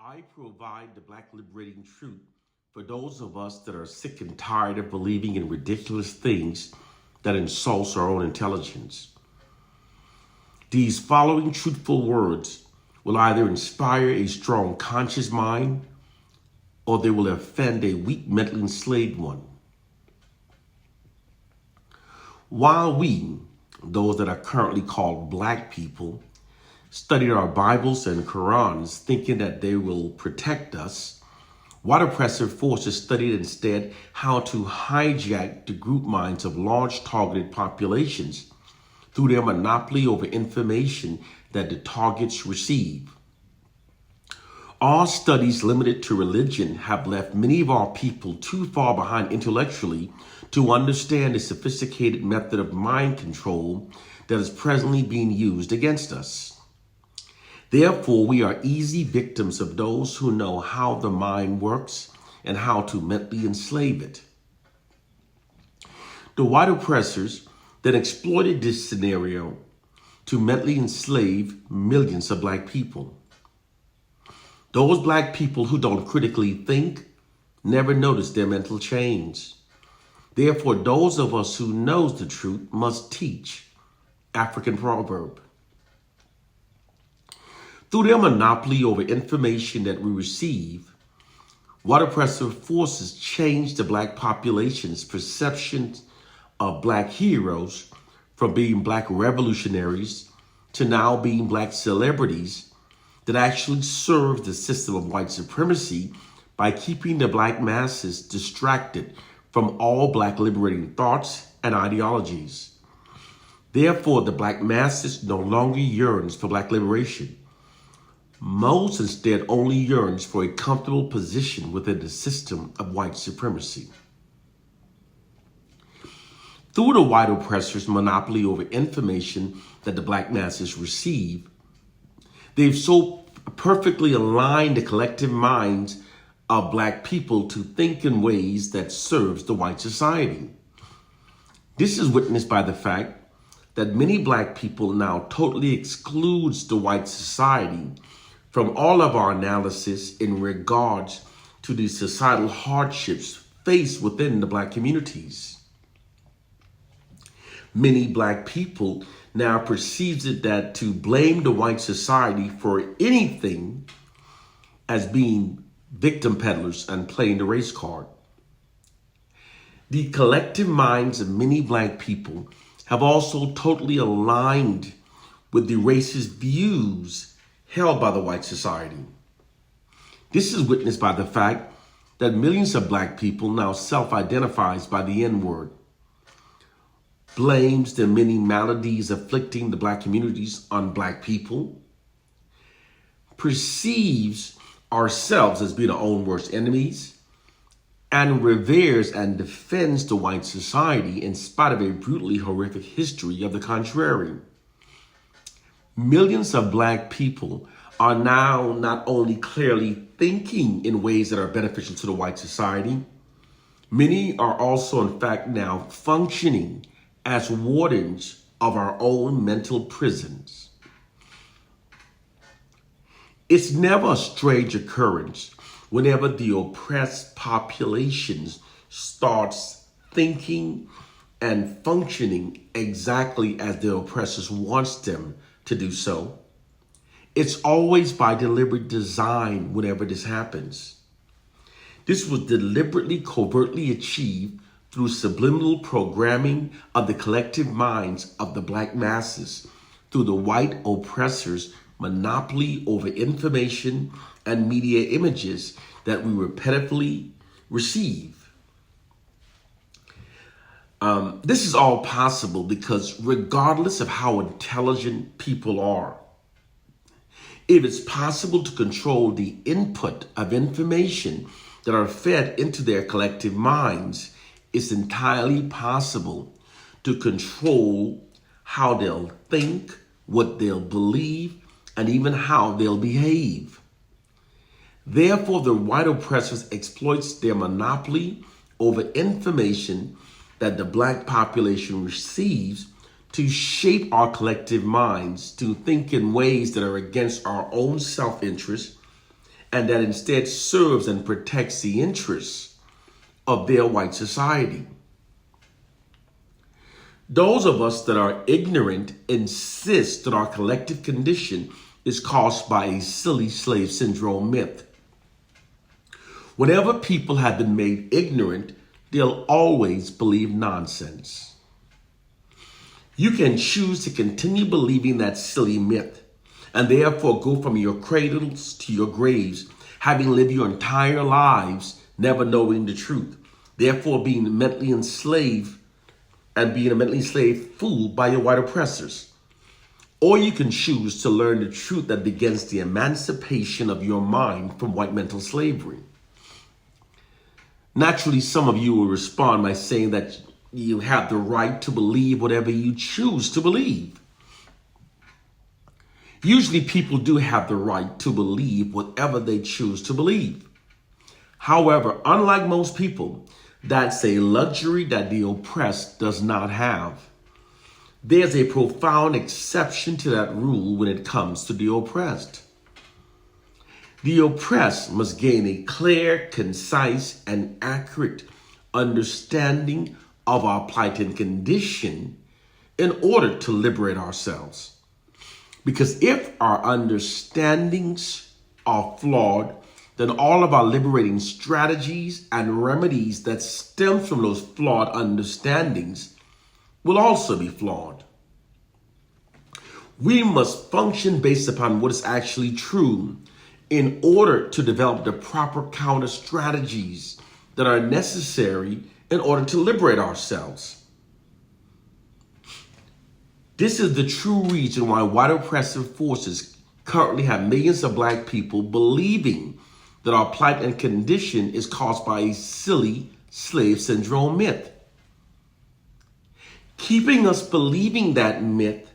I provide the Black liberating truth for those of us that are sick and tired of believing in ridiculous things that insults our own intelligence. These following truthful words will either inspire a strong conscious mind or they will offend a weak mentally enslaved one. While we, those that are currently called black people, studied our Bibles and Qurans thinking that they will protect us, white oppressive forces studied instead how to hijack the group minds of large targeted populations through their monopoly over information that the targets receive. All studies limited to religion have left many of our people too far behind intellectually to understand the sophisticated method of mind control that is presently being used against us. Therefore, we are easy victims of those who know how the mind works and how to mentally enslave it. The white oppressors then exploited this scenario to mentally enslave millions of black people. Those black people who don't critically think never notice their mental change. Therefore, those of us who knows the truth must teach. African proverb. Through their monopoly over information that we receive, white oppressive forces change the black population's perception of black heroes from being black revolutionaries to now being black celebrities that actually serve the system of white supremacy by keeping the black masses distracted from all black liberating thoughts and ideologies. Therefore, the black masses no longer yearns for black liberation. Most instead only yearns for a comfortable position within the system of white supremacy. Through the white oppressors' monopoly over information that the black masses receive, they've so perfectly aligned the collective minds of black people to think in ways that serves the white society. This is witnessed by the fact that many black people now totally excludes the white society from all of our analysis in regards to the societal hardships faced within the black communities. Many black people now perceives it that to blame the white society for anything as being victim peddlers and playing the race card. The collective minds of many black people have also totally aligned with the racist views held by the white society. This is witnessed by the fact that millions of black people now self-identifies by the N-word, blames the many maladies afflicting the black communities on black people, perceives ourselves as being our own worst enemies, and reveres and defends the white society in spite of a brutally horrific history of the contrary. Millions of black people are now not only clearly thinking in ways that are beneficial to the white society, many are also in fact now functioning as wardens of our own mental prisons. It's never a strange occurrence whenever the oppressed populations starts thinking and functioning exactly as the oppressors wants them to do so. It's always by deliberate design whenever this happens. This was deliberately, covertly achieved through subliminal programming of the collective minds of the black masses through the white oppressors' monopoly over information and media images that we repetitively receive. This is all possible because regardless of how intelligent people are, if it's possible to control the input of information that are fed into their collective minds, it's entirely possible to control how they'll think, what they'll believe, and even how they'll behave. Therefore, the white oppressors exploits their monopoly over information that the black population receives to shape our collective minds to think in ways that are against our own self-interest and that instead serves and protects the interests of their white society. Those of us that are ignorant insist that our collective condition is caused by a silly slave syndrome myth. Whenever people have been made ignorant, they'll always believe nonsense. You can choose to continue believing that silly myth and therefore go from your cradles to your graves, having lived your entire lives never knowing the truth, therefore being mentally enslaved and being a mentally enslaved fool by your white oppressors. Or you can choose to learn the truth that begins the emancipation of your mind from white mental slavery. Naturally, some of you will respond by saying that you have the right to believe whatever you choose to believe. Usually people do have the right to believe whatever they choose to believe. However, unlike most people, that's a luxury that the oppressed does not have. There's a profound exception to that rule when it comes to the oppressed. The oppressed must gain a clear, concise, and accurate understanding of our plight and condition in order to liberate ourselves. Because if our understandings are flawed, then all of our liberating strategies and remedies that stem from those flawed understandings will also be flawed. We must function based upon what is actually true in order to develop the proper counter strategies that are necessary in order to liberate ourselves. This is the true reason why white oppressive forces currently have millions of black people believing that our plight and condition is caused by a silly slave syndrome myth. Keeping us believing that myth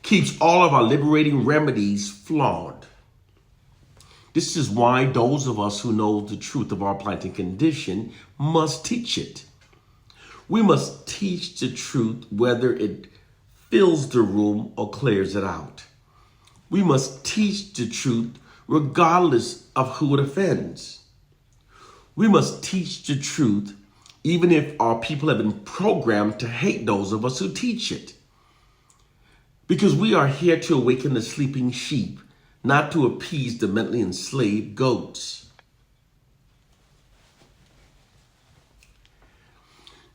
keeps all of our liberating remedies flawed. This is why those of us who know the truth of our plight and condition must teach it. We must teach the truth whether it fills the room or clears it out. We must teach the truth regardless of who it offends. We must teach the truth even if our people have been programmed to hate those of us who teach it. Because we are here to awaken the sleeping sheep, not to appease the mentally enslaved goats.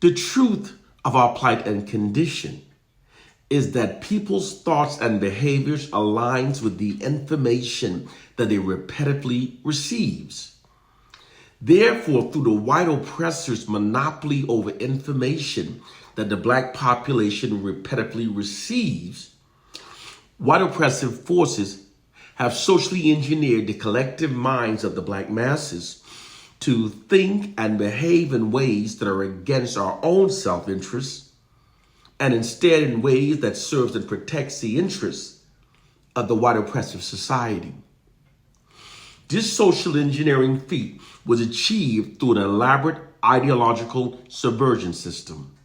The truth of our plight and condition is that people's thoughts and behaviors aligns with the information that they repetitively receives. Therefore, through the white oppressors' monopoly over information that the black population repetitively receives, white oppressive forces have socially engineered the collective minds of the black masses to think and behave in ways that are against our own self-interest, and instead in ways that serves and protects the interests of the white oppressive society. This social engineering feat was achieved through an elaborate ideological subversion system.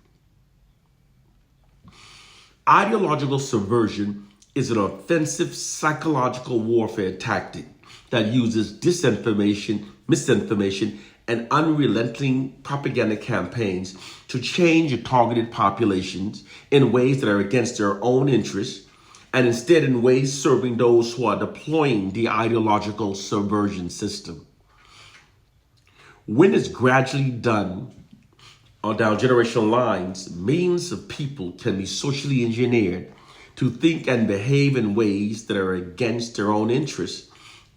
Ideological subversion is an offensive psychological warfare tactic that uses disinformation, misinformation, and unrelenting propaganda campaigns to change your targeted populations in ways that are against their own interests, and instead in ways serving those who are deploying the ideological subversion system. When it's gradually done down generational lines, millions of people can be socially engineered to think and behave in ways that are against their own interests,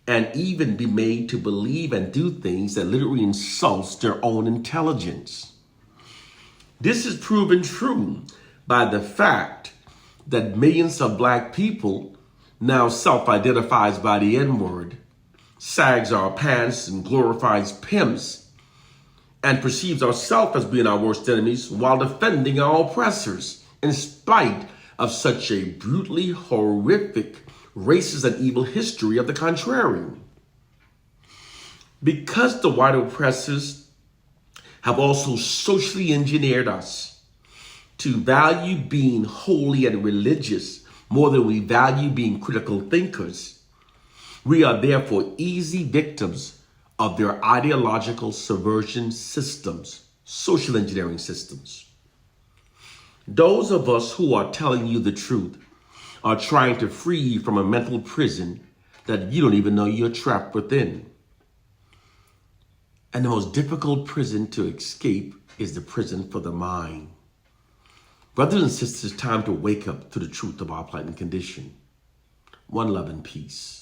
and even be made to believe and do things that literally insults their own intelligence. This is proven true by the fact that millions of black people now self-identifies by the N-word, sags our pants and glorifies pimps, and perceives ourselves as being our worst enemies while defending our oppressors in spite of such a brutally horrific racist and evil history of the contrary. Because the white oppressors have also socially engineered us to value being holy and religious more than we value being critical thinkers, We are therefore easy victims of their ideological subversion systems, social engineering systems. Those of us who are telling you the truth are trying to free you from a mental prison that you don't even know you're trapped within. And the most difficult prison to escape is the prison for the mind. Brothers and sisters, it's time to wake up to the truth of our plight and condition. One love and peace.